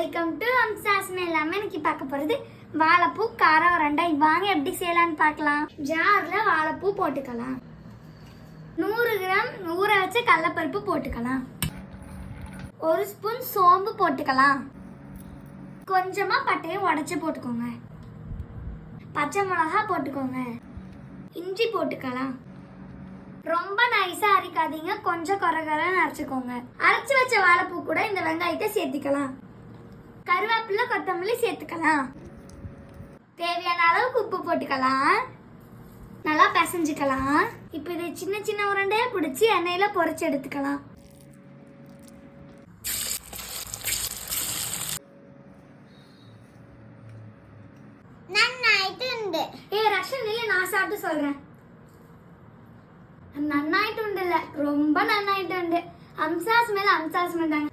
Welcome to அம்சாஸ்மே. எல்லாமே இன்னைக்கு பார்க்க போகிறது வாழைப்பூ காரம் உருண்டை. வாங்க எப்படி செய்யலான்னு பார்க்கலாம். ஜாரில் வாழைப்பூ போட்டுக்கலாம். 100 கிராம் ஊற வச்ச கடலைப்பருப்பு போட்டுக்கலாம். 1 ஸ்பூன் சோம்பு போட்டுக்கலாம். கொஞ்சமாக பட்டையை உடச்சி போட்டுக்கோங்க. பச்சை மிளகா போட்டுக்கோங்க. இஞ்சி போட்டுக்கலாம். ரொம்ப நைஸா அரைக்காதீங்க, கொஞ்சம் கொரகரன்னு அரைச்சுக்கோங்க. அரைச்சு வச்ச வாழைப்பூ கூட இந்த வெங்காயத்தை சேர்த்துக்கலாம். கருவேப்பிலை கொத்தமல்லி சேர்த்துக்கலாம். தேவையான அளவுக்கு உப்பு போட்டுக்கலாம். நல்லா பிசைஞ்சுக்கலாம். இப்போ இதை சின்ன சின்ன உருண்டையா பிடிச்சி எண்ணெயில பொரிச்சு எடுத்துக்கலாம். ரஷன் இல்ல, நான் சாப்பிட்டு சொல்றேன். நன்னாயிட்டு உண்டுல்ல, ரொம்ப நன்னாயிட்டு உண்டு. அம்சாஸ் மேல தாங்க.